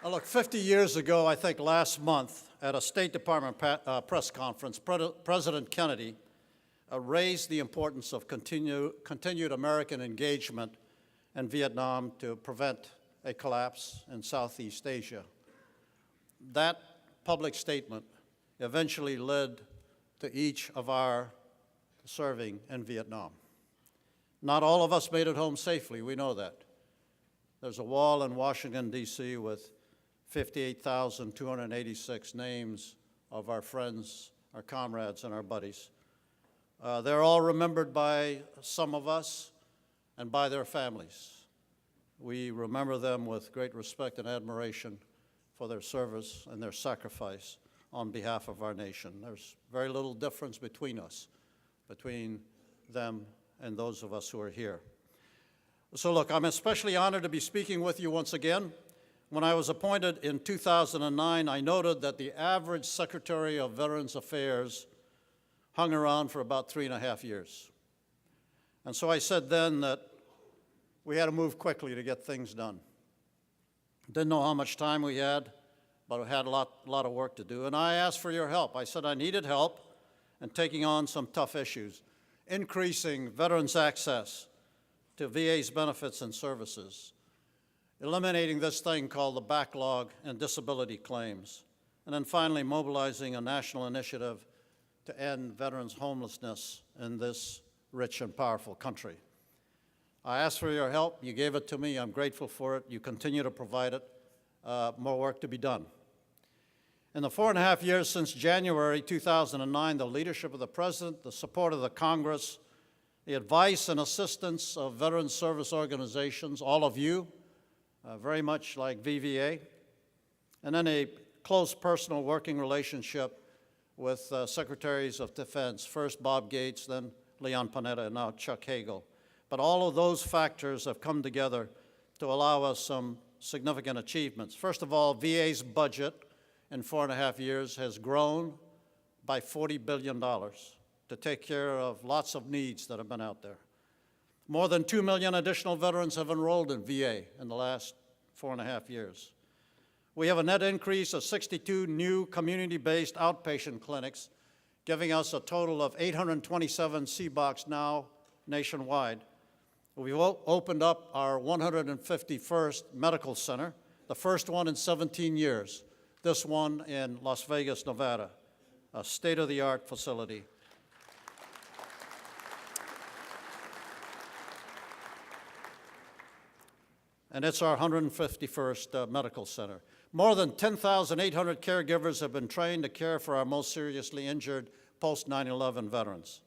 Look, 50 years ago, I think last month, at a State Department press conference, President Kennedy raised the importance of continued American engagement in Vietnam to prevent a collapse in Southeast Asia. That public statement eventually led to each of our serving in Vietnam. Not all of us made it home safely, we know that. There's a wall in Washington, D.C. with 58,286 names of our friends, our comrades, and our buddies. They're all remembered by some of us and by their families. We remember them with great respect and admiration for their service and their sacrifice on behalf of our nation. There's very little difference between us, between them and those of us who are here. So look, I'm especially honored to be speaking with you once again. When I was appointed in 2009, I noted that the average Secretary of Veterans Affairs hung around for about 3.5 years. And so I said then that we had to move quickly to get things done. Didn't know how much time we had, but we had a lot of work to do. And I asked for your help. I said I needed help in taking on some tough issues, increasing veterans' access to VA's benefits and services, eliminating this thing called the backlog and disability claims, and then finally mobilizing a national initiative to end veterans' homelessness in this rich and powerful country. I asked for your help. You gave it to me. I'm grateful for it. You continue to provide it. More work to be done. In the 4.5 years since January 2009, the leadership of the President, the support of the Congress, the advice and assistance of veteran service organizations, all of you, very much like VVA, and then a close personal working relationship with Secretaries of Defense, first Bob Gates, then Leon Panetta, and now Chuck Hagel. But all of those factors have come together to allow us some significant achievements. First of all, VA's budget in 4.5 years has grown by $40 billion to take care of lots of needs that have been out there. More than 2 million additional veterans have enrolled in VA in the last 4.5 years. We have a net increase of 62 new community-based outpatient clinics, giving us a total of 827 CBOCs now nationwide. We've opened up our 151st medical center, the first one in 17 years, this one in Las Vegas, Nevada, a state-of-the-art facility. And it's our 151st medical center. More than 10,800 caregivers have been trained to care for our most seriously injured post-9/11 veterans.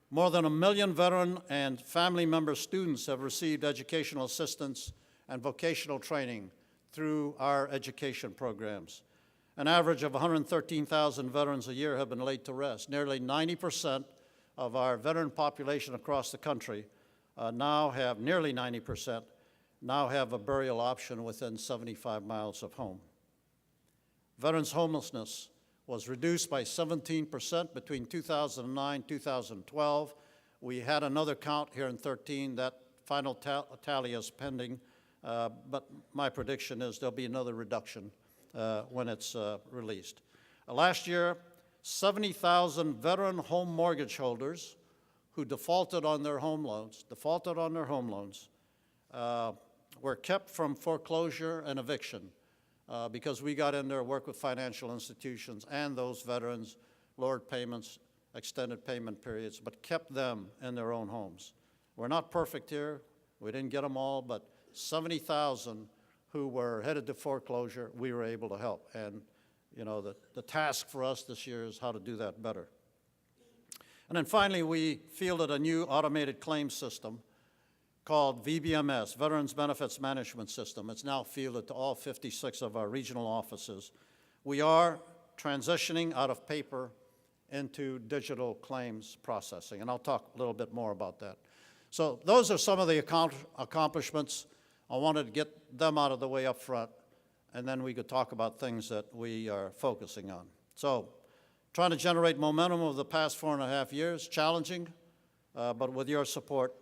More than 1 million veteran and family member students have received educational assistance and vocational training through our education programs. An average of 113,000 veterans a year have been laid to rest. Nearly 90% of our veteran population across the country nearly 90%, now have a burial option within 75 miles of home. Veterans' homelessness was reduced by 17% between 2009 and 2012. We had another count here in 13. That final tally is pending, but my prediction is there'll be another reduction when it's released. Last year, 70,000 veteran home mortgage holders who defaulted on their home loans, were kept from foreclosure and eviction because we got in there, worked with financial institutions and those veterans, lowered payments, extended payment periods, but kept them in their own homes. We're not perfect here. We didn't get them all, but 70,000 who were headed to foreclosure, we were able to help. And you know, the task for us this year is how to do that better. And then finally, we fielded a new automated claims system called VBMS, Veterans Benefits Management System. It's now fielded to all 56 of our regional offices. We are transitioning out of paper into digital claims processing, and I'll talk a little bit more about that. So those are some of the accomplishments. I wanted to get them out of the way up front, and then we could talk about things that we are focusing on. So trying to generate momentum over the past 4.5 years, challenging, but with your support,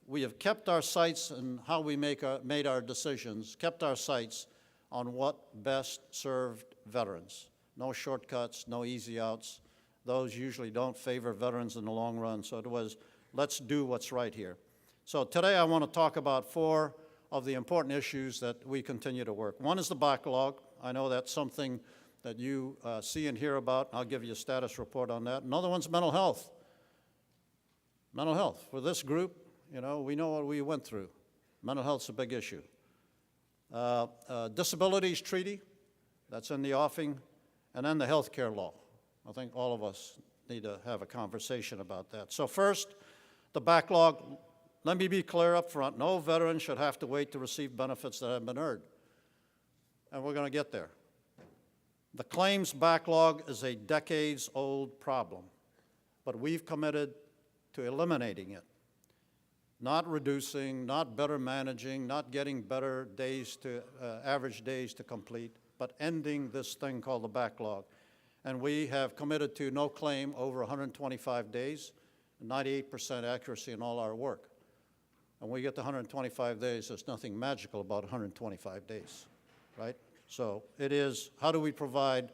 we have kept our sights in how we made our decisions, kept our sights on what best served veterans. No shortcuts, no easy outs. Those usually don't favor veterans in the long run, so it was, let's do what's right here. So today I want to talk about 4 of the important issues that we continue to work. One is the backlog. I know that's something that you see and hear about. I'll give you a status report on that. Another one's mental health. Mental health. For this group, you know, we know what we went through. Mental health's a big issue. Disabilities treaty, that's in the offing, and then the health care law. I think all of us need to have a conversation about that. So first, the backlog. Let me be clear up front. No veteran should have to wait to receive benefits that have been earned. And we're going to get there. The claims backlog is a decades-old problem, but we've committed to eliminating it. Not reducing, not better managing, not getting better days to, average days to complete, but ending this thing called the backlog. And we have committed to no claim over 125 days, 98% accuracy in all our work. And when we get to 125 days, there's nothing magical about 125 days, right? So it is, how do we provide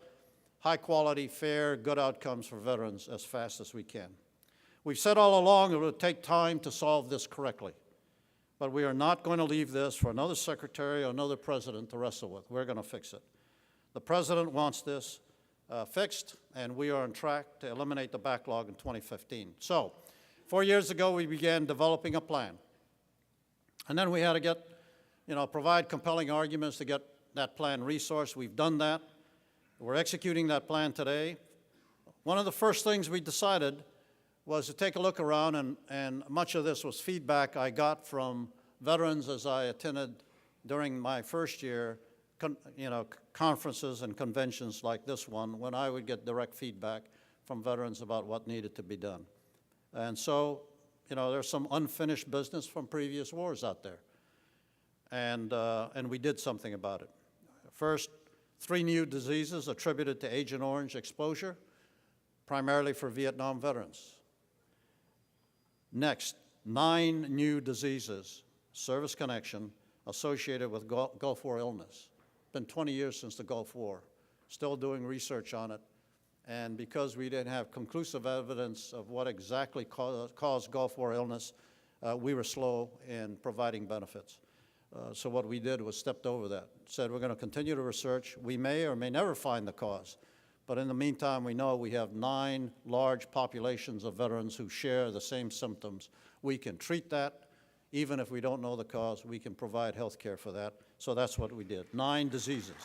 high quality, fair, good outcomes for veterans as fast as we can? We've said all along it will take time to solve this correctly, but we are not going to leave this for another secretary or another president to wrestle with. We're going to fix it. The president wants this fixed, and we are on track to eliminate the backlog in 2015. So 4 years ago, we began developing a plan. And then we had to get, provide compelling arguments to get that plan resourced. We've done that. We're executing that plan today. One of the first things we decided was to take a look around, and much of this was feedback I got from veterans as I attended during my first year, conferences and conventions like this one, when I would get direct feedback from veterans about what needed to be done. And so, there's some unfinished business from previous wars out there. And we did something about it. First, 3 new diseases attributed to Agent Orange exposure, primarily for Vietnam veterans. Next, 9 new diseases, service connection, associated with Gulf War illness. It's been 20 years since the Gulf War, still doing research on it. And because we didn't have conclusive evidence of what exactly caused Gulf War illness, we were slow in providing benefits. So what we did was stepped over that, said we're going to continue to research. We may or may never find the cause. But in the meantime, we know we have 9 large populations of veterans who share the same symptoms. We can treat that. Even if we don't know the cause, we can provide health care for that. So that's what we did, 9 diseases.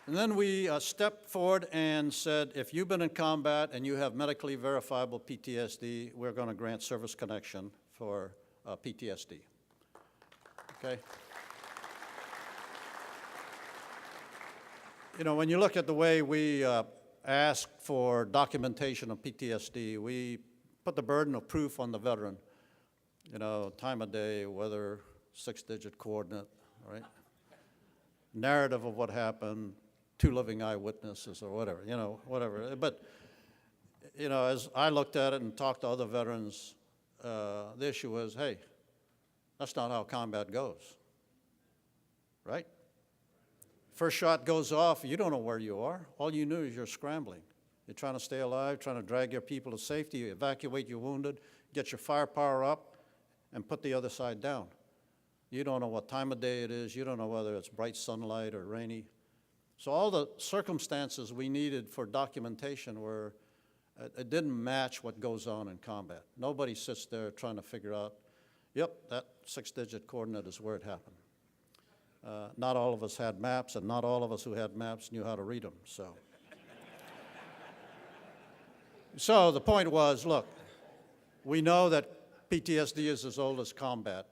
And then we stepped forward and said, if you've been in combat and you have medically verifiable PTSD, we're going to grant service connection for PTSD. Okay? When you look at the way we ask for documentation of PTSD, we put the burden of proof on the veteran. Time of day, weather, 6-digit coordinate, right? Narrative of what happened, 2 living eyewitnesses or whatever, whatever. But, as I looked at it and talked to other veterans, the issue was, hey, that's not how combat goes, right? First shot goes off, you don't know where you are. All you knew is you're scrambling. You're trying to stay alive, trying to drag your people to safety, you evacuate your wounded, get your firepower up, and put the other side down. You don't know what time of day it is. You don't know whether it's bright sunlight or rainy. So all the circumstances we needed for documentation were, it didn't match what goes on in combat. Nobody sits there trying to figure out, yep, that 6-digit coordinate is where it happened. Not all of us had maps, and not all of us who had maps knew how to read them, so. So the point was, look, we know that PTSD is as old as combat.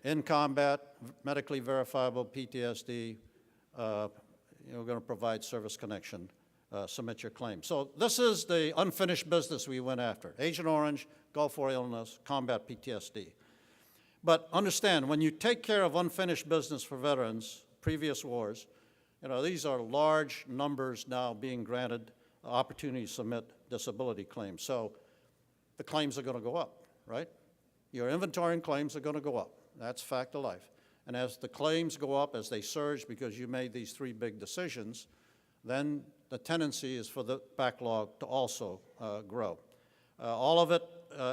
In combat, medically verifiable PTSD, we're going to provide service connection, submit your claim. So this is the unfinished business we went after. Agent Orange, Gulf War illness, combat PTSD. But understand, when you take care of unfinished business for veterans, previous wars, these are large numbers now being granted opportunity to submit disability claims. So the claims are going to go up, right? your inventory and claims are going to go up. That's fact of life. And as the claims go up, as they surge because you made these three big decisions, then the tendency is for the backlog to also grow. All of it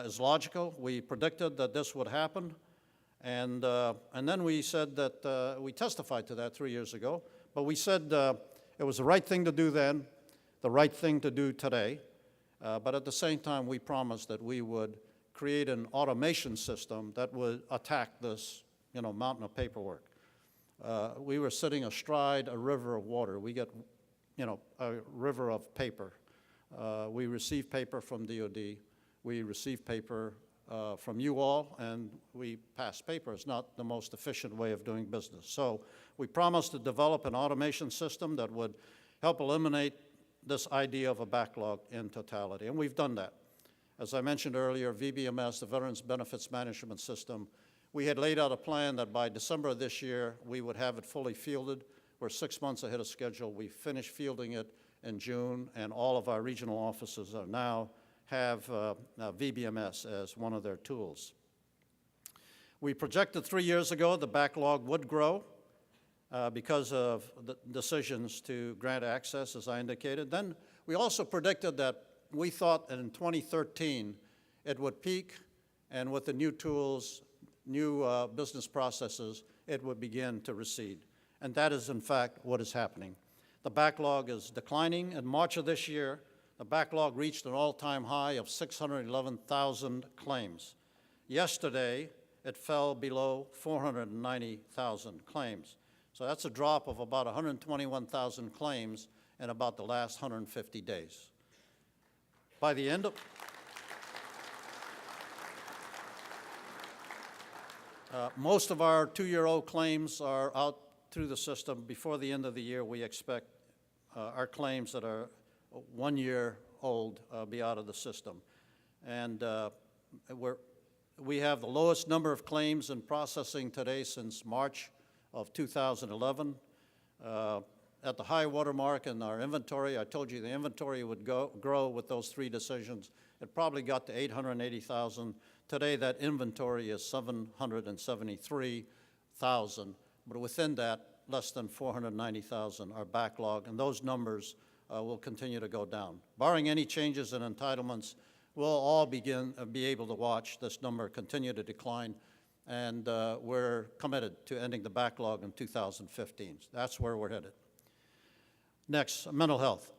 is logical. We predicted that this would happen, and then we said that, we testified to that 3 years ago, but we said it was the right thing to do then, the right thing to do today, but at the same time we promised that we would create an automation system that would attack this mountain of paperwork. We were sitting astride a river of water. We get a river of paper. We receive paper from DOD. We receive paper from you all, and we pass paper. It's not the most efficient way of doing business. So we promised to develop an automation system that would help eliminate this idea of a backlog in totality, and we've done that. As I mentioned earlier, VBMS, the Veterans Benefits Management System, we had laid out a plan that by December of this year, we would have it fully fielded. We're 6 months ahead of schedule. We finished fielding it in June, and all of our regional offices are now have VBMS as one of their tools. We projected 3 years ago the backlog would grow because of the decisions to grant access, as I indicated. Then we also predicted that we thought that in 2013 it would peak, and with the new tools, new business processes, it would begin to recede. And that is, in fact, what is happening. The backlog is declining. In March of this year, the backlog reached an all-time high of 611,000 claims. Yesterday, it fell below 490,000 claims. So that's a drop of about 121,000 claims in about the last 150 days. By the end of most of our 2-year-old claims are out through the system. Before the end of the year, we expect our claims that are 1 year old be out of the system. And we have the lowest number of claims in processing today since March of 2011. At the high water mark in our inventory, I told you the inventory would grow with those three decisions. It probably got to 880,000. Today, that inventory is 773,000. But within that, less than 490,000 are backlog, and those numbers will continue to go down. Barring any changes in entitlements, we'll all be able to watch this number continue to decline, and we're committed to ending the backlog in 2015. That's where we're headed. Next, mental health.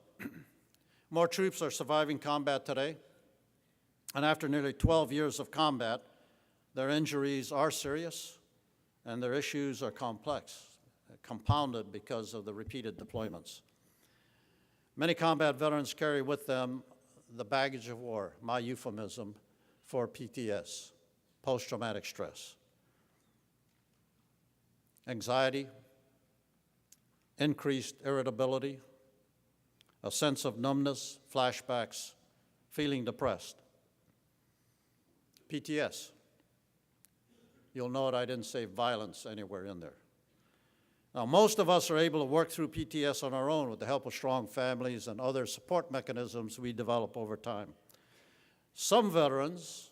More troops are surviving combat today, and after nearly 12 years of combat, their injuries are serious, and their issues are complex, compounded because of the repeated deployments. Many combat veterans carry with them the baggage of war, my euphemism for PTS, post-traumatic stress. Anxiety, increased irritability, a sense of numbness, flashbacks, feeling depressed. PTS. You'll note I didn't say violence anywhere in there. Now, most of us are able to work through PTS on our own with the help of strong families and other support mechanisms we develop over time. Some veterans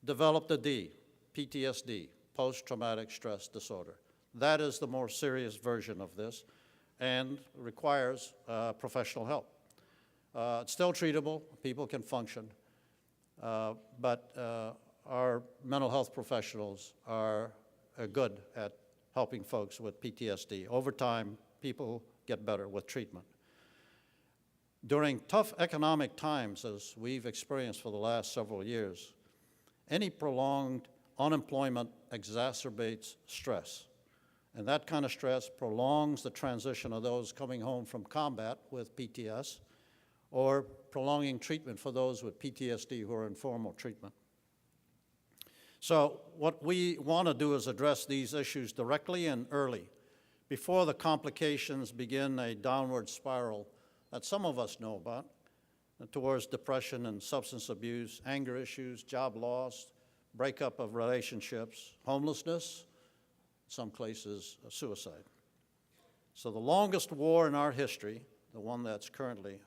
develop the D, PTSD, post-traumatic stress disorder. That is the more serious version of this and requires professional help. It's still treatable. People can function. But our mental health professionals are good at helping folks with PTSD. Over time, people get better with treatment. During tough economic times, as we've experienced for the last several years, any prolonged unemployment exacerbates stress. And that kind of stress prolongs the transition of those coming home from combat with PTS or prolonging treatment for those with PTSD who are in formal treatment. So what we want to do is address these issues directly and early before the complications begin a downward spiral that some of us know about towards depression and substance abuse, anger issues, job loss, breakup of relationships, homelessness, some cases suicide. So the longest war in our history, the one that's currently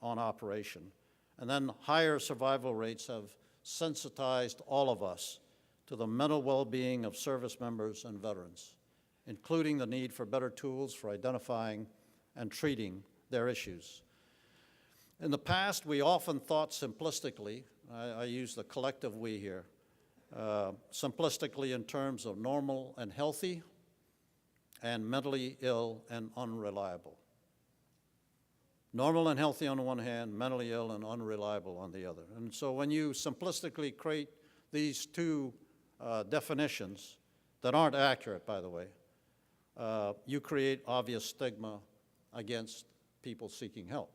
on operation, and then higher survival rates have sensitized all of us to the mental well-being of service members and veterans, including the need for better tools for identifying and treating their issues. In the past, we often thought simplistically, I use the collective we here, simplistically in terms of normal and healthy and mentally ill and unreliable. Normal and healthy on the one hand, mentally ill and unreliable on the other. And so when you simplistically create these two definitions that aren't accurate, by the way, you create obvious stigma against people seeking help.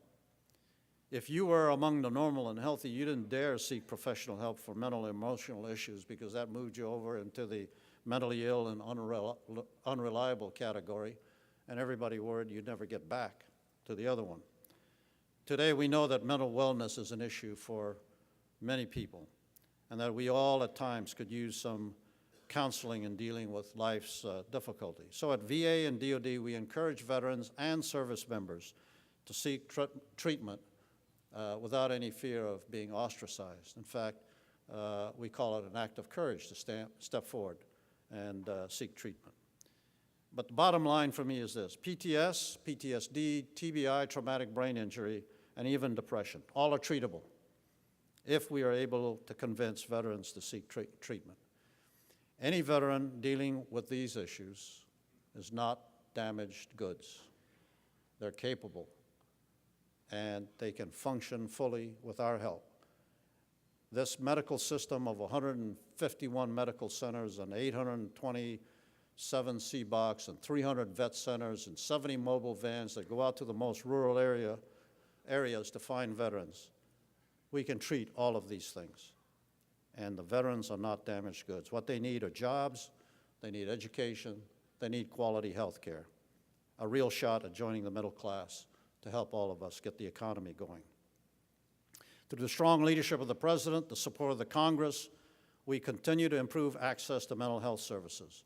If you were among the normal and healthy, you didn't dare seek professional help for mental and emotional issues because that moved you over into the mentally ill and unreliable category, and everybody worried you'd never get back to the other one. Today, we know that mental wellness is an issue for many people, and that we all at times could use some counseling in dealing with life's difficulties. So at VA and DoD, we encourage veterans and service members to seek treatment without any fear of being ostracized. In fact, we call it an act of courage to step forward and seek treatment. But the bottom line for me is this: PTS, PTSD, TBI, traumatic brain injury, and even depression, all are treatable if we are able to convince veterans to seek treatment. Any veteran dealing with these issues is not damaged goods. They're capable, and they can function fully with our help. This medical system of 151 medical centers and 827 CBOCs and 300 vet centers and 70 mobile vans that go out to the most rural areas to find veterans, we can treat all of these things. And the veterans are not damaged goods. What they need are jobs, they need education, they need quality health care, a real shot at joining the middle class to help all of us get the economy going. Through the strong leadership of the President, the support of the Congress, we continue to improve access to mental health services.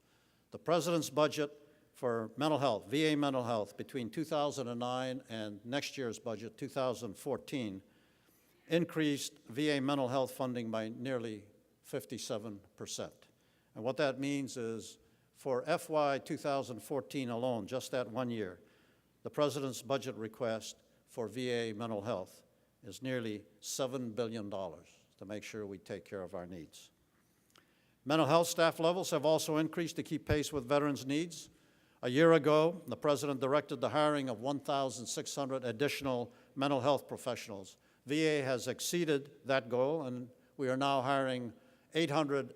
The President's budget for mental health, VA mental health, between 2009 and next year's budget, 2014, increased VA mental health funding by nearly 57%. And what that means is for FY 2014 alone, just that 1 year, the President's budget request for VA mental health is nearly $7 billion to make sure we take care of our needs. Mental health staff levels have also increased to keep pace with veterans' needs. A year ago, the President directed the hiring of 1,600 additional mental health professionals. VA has exceeded that goal, and we are now hiring 800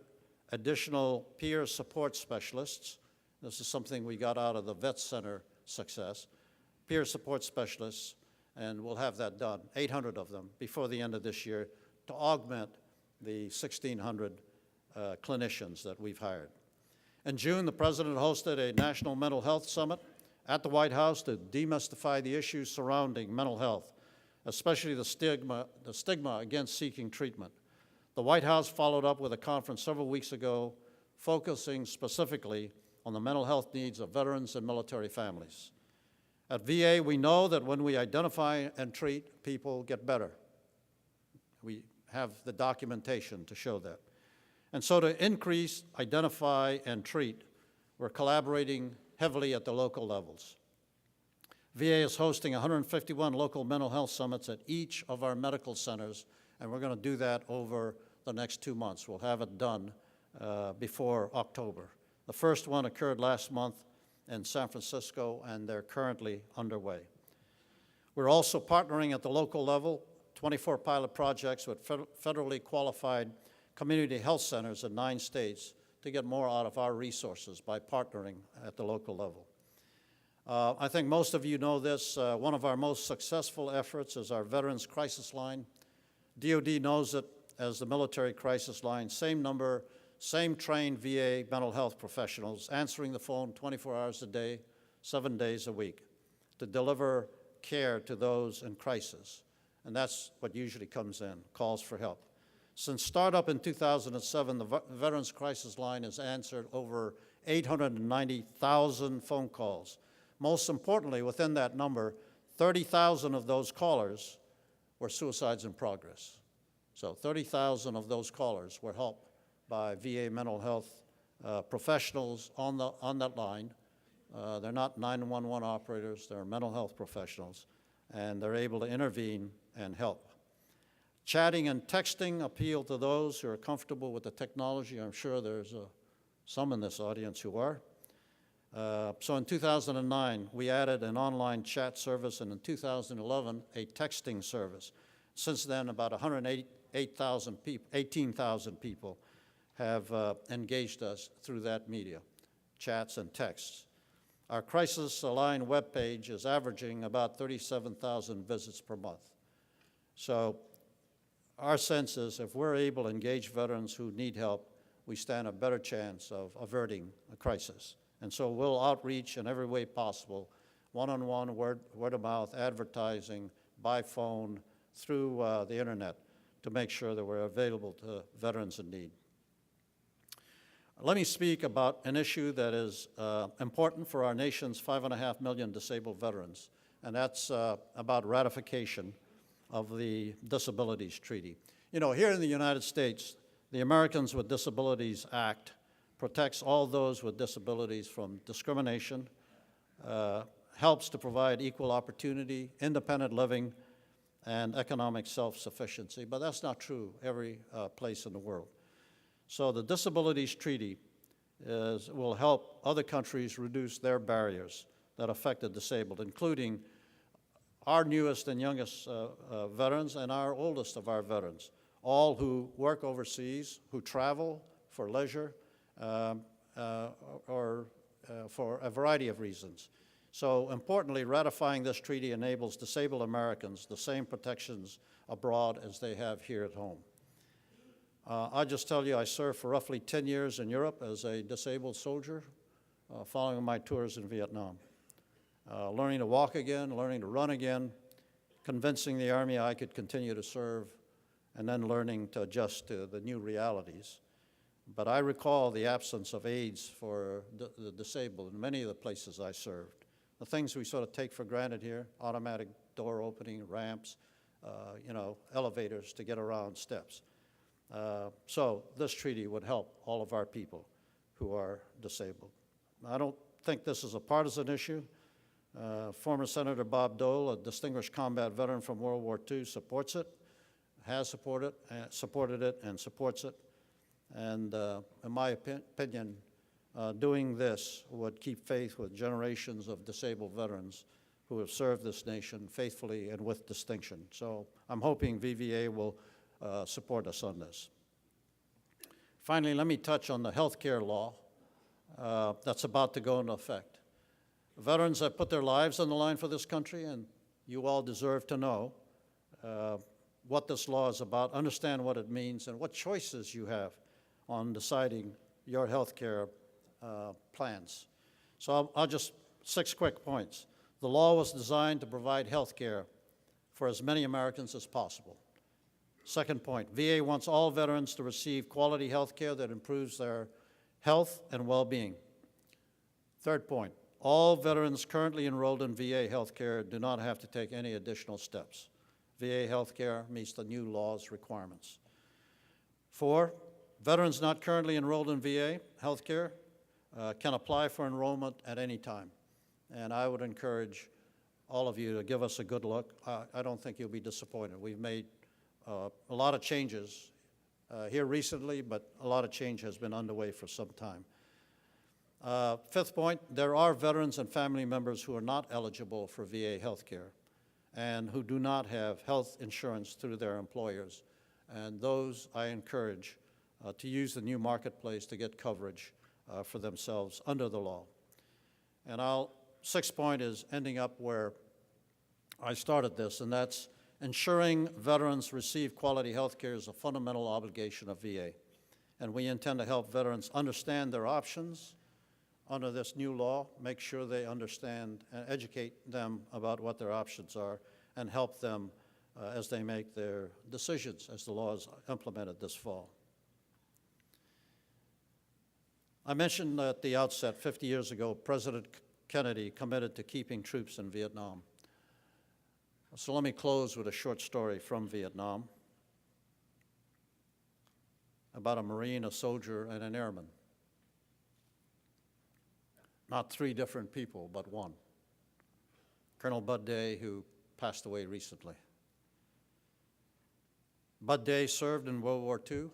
additional peer support specialists. This is something we got out of the vet center success. Peer support specialists, and we'll have that done, 800 of them, before the end of this year to augment the 1,600 clinicians that we've hired. In June, the President hosted a National Mental Health Summit at the White House to demystify the issues surrounding mental health, especially the stigma against seeking treatment. The White House followed up with a conference several weeks ago focusing specifically on the mental health needs of veterans and military families. At VA, we know that when we identify and treat, people get better. We have the documentation to show that. And so to increase, identify, and treat, we're collaborating heavily at the local levels. VA is hosting 151 local mental health summits at each of our medical centers, and we're going to do that over the next 2 months. We'll have it done before October. The first one occurred last month in San Francisco, and they're currently underway. We're also partnering at the local level, 24 pilot projects with federally qualified community health centers in 9 states to get more out of our resources by partnering at the local level. I think most of you know this. One of our most successful efforts is our Veterans Crisis Line. DoD knows it as the military crisis line, same number, same trained VA mental health professionals answering the phone 24 hours a day, 7 days a week to deliver care to those in crisis. And that's what usually comes in, calls for help. Since startup in 2007, the Veterans Crisis Line has answered over 890,000 phone calls. Most importantly, within that number, 30,000 of those callers were suicides in progress. So 30,000 of those callers were helped by VA mental health professionals on that line. They're not 911 operators, they're mental health professionals, and they're able to intervene and help. Chatting and texting appeal to those who are comfortable with the technology. I'm sure there's some in this audience who are. So in 2009, we added an online chat service, and in 2011, a texting service. Since then, about 18,000 people have engaged us through that media, chats and texts. Our Crisis Line webpage is averaging about 37,000 visits per month. So our sense is if we're able to engage veterans who need help, we stand a better chance of averting a crisis. And so we'll outreach in every way possible, one-on-one, word of mouth, advertising, by phone, through the internet, to make sure that we're available to veterans in need. Let me speak about an issue that is important for our nation's 5.5 million disabled veterans, and that's about ratification of the Disabilities Treaty. You know, here in the United States, the Americans with Disabilities Act protects all those with disabilities from discrimination, helps to provide equal opportunity, independent living, and economic self-sufficiency. But that's not true every place in the world. So the Disabilities Treaty will help other countries reduce their barriers that affect the disabled, including our newest and youngest veterans and our oldest of our veterans, all who work overseas, who travel for leisure, or for a variety of reasons. So importantly, ratifying this treaty enables disabled Americans the same protections abroad as they have here at home. I'll just tell you, I served for roughly 10 years in Europe as a disabled soldier, following my tours in Vietnam. Learning to walk again, learning to run again, convincing the Army I could continue to serve, and then learning to adjust to the new realities. But I recall the absence of aids for the disabled in many of the places I served. The things we sort of take for granted here, automatic door opening, ramps, elevators to get around steps. So this treaty would help all of our people who are disabled. I don't think this is a partisan issue. Former Senator Bob Dole, a distinguished combat veteran from World War II, supports it, has supported it, and supports it. And in my opinion, doing this would keep faith with generations of disabled veterans who have served this nation faithfully and with distinction. So I'm hoping VVA will support us on this. Finally, let me touch on the health care law that's about to go into effect. Veterans have put their lives on the line for this country, and you all deserve to know what this law is about, understand what it means, and what choices you have on deciding your health care plans. So I'll just, 6 quick points. The law was designed to provide health care for as many Americans as possible. Second point, VA wants all veterans to receive quality health care that improves their health and well-being. Third point, all veterans currently enrolled in VA health care do not have to take any additional steps. VA health care meets the new law's requirements. 4, veterans not currently enrolled in VA health care can apply for enrollment at any time. And I would encourage all of you to give us a good look. I don't think you'll be disappointed. We've made a lot of changes here recently, but a lot of change has been underway for some time. 5th point, there are veterans and family members who are not eligible for VA health care and who do not have health insurance through their employers. And those I encourage to use the new marketplace to get coverage for themselves under the law. And 6th point is ending up where I started this, and that's ensuring veterans receive quality health care is a fundamental obligation of VA. And we intend to help veterans understand their options under this new law, make sure they understand and educate them about what their options are, and help them as they make their decisions as the law is implemented this fall. I mentioned at the outset, 50 years ago, President Kennedy committed to keeping troops in Vietnam. So let me close with a short story from Vietnam. about a Marine, a soldier, and an airman. Not three different people, but one. Colonel Bud Day, who passed away recently. Bud Day served in World War II.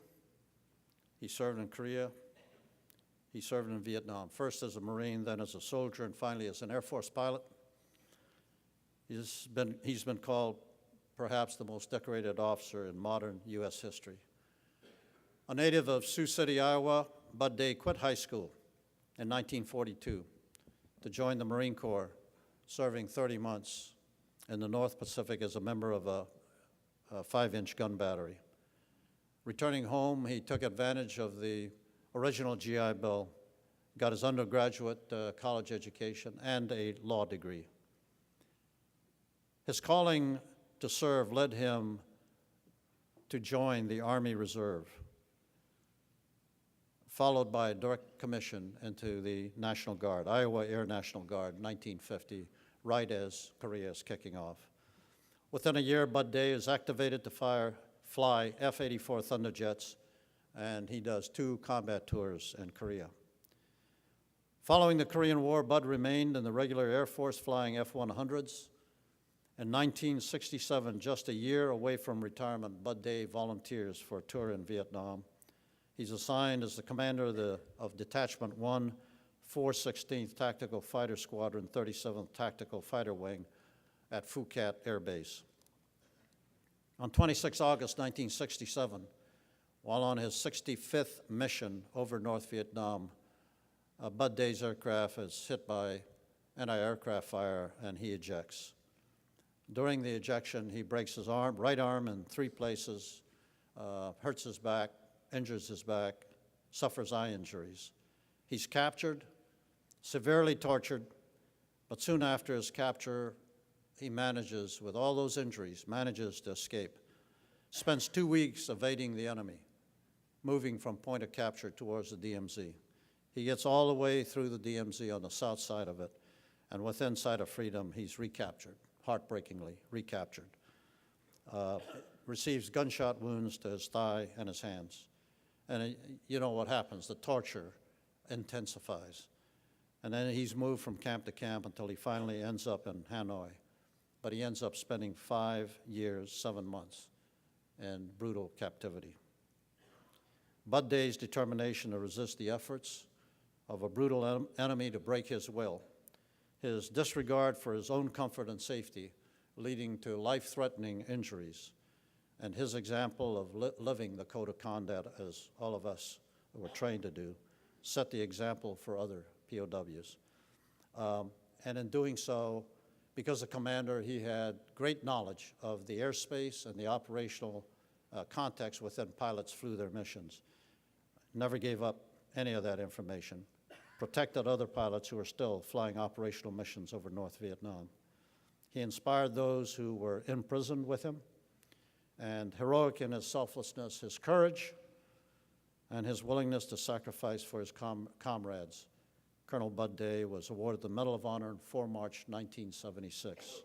He served in Korea. He served in Vietnam, first as a Marine, then as a soldier, and finally as an Air Force pilot. He's been called perhaps the most decorated officer in modern U.S. history. A native of Sioux City, Iowa, Bud Day quit high school in 1942 to join the Marine Corps, serving 30 months in the North Pacific as a member of a 5-inch gun battery. Returning home, he took advantage of the original GI Bill, got his undergraduate college education and a law degree. His calling to serve led him to join the Army Reserve, followed by a direct commission into the National Guard, Iowa Air National Guard, 1950, right as Korea is kicking off. Within a year, Bud Day is activated to fly F-84 Thunderjets, and he does 2 combat tours in Korea. Following the Korean War, Bud remained in the regular Air Force flying F-100s. In 1967, just a year away from retirement, Bud Day volunteers for a tour in Vietnam. He's assigned as the commander of Detachment 1, 416th Tactical Fighter Squadron, 37th Tactical Fighter Wing at Phu Cat Air Base. On 26 August 1967, while on his 65th mission over North Vietnam, Bud Day's aircraft is hit by anti-aircraft fire and he ejects. During the ejection, he breaks his right arm in 3 places, hurts his back, injures his back, suffers eye injuries. He's captured, severely tortured, but soon after his capture, he manages, with all those injuries, manages to escape. Spends 2 weeks evading the enemy, moving from point of capture towards the DMZ. He gets all the way through the DMZ on the south side of it, and within sight of freedom, he's recaptured, heartbreakingly recaptured. Receives gunshot wounds to his thigh and his hands. And you know what happens, the torture intensifies. And then he's moved from camp to camp until he finally ends up in Hanoi. But he ends up spending 5 years, 7 months in brutal captivity. Bud Day's determination to resist the efforts of a brutal enemy to break his will, his disregard for his own comfort and safety, leading to life-threatening injuries, and his example of living the code of conduct, as all of us were trained to do, set the example for other POWs. And in doing so, because a commander, he had great knowledge of the airspace and the operational context within pilots flew their missions. Never gave up any of that information. Protected other pilots who are still flying operational missions over North Vietnam. He inspired those who were imprisoned with him, and heroic in his selflessness, his courage, and his willingness to sacrifice for his comrades. Colonel Bud Day was awarded the Medal of Honor on 4 March 1976.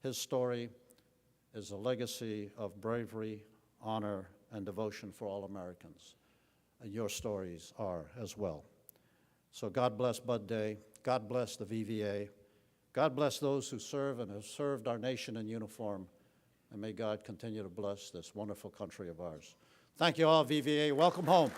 His story is a legacy of bravery, honor, and devotion for all Americans. And your stories are as well. So God bless Bud Day. God bless the VVA. God bless those who serve and have served our nation in uniform. And may God continue to bless this wonderful country of ours. Thank you all, VVA. Welcome home.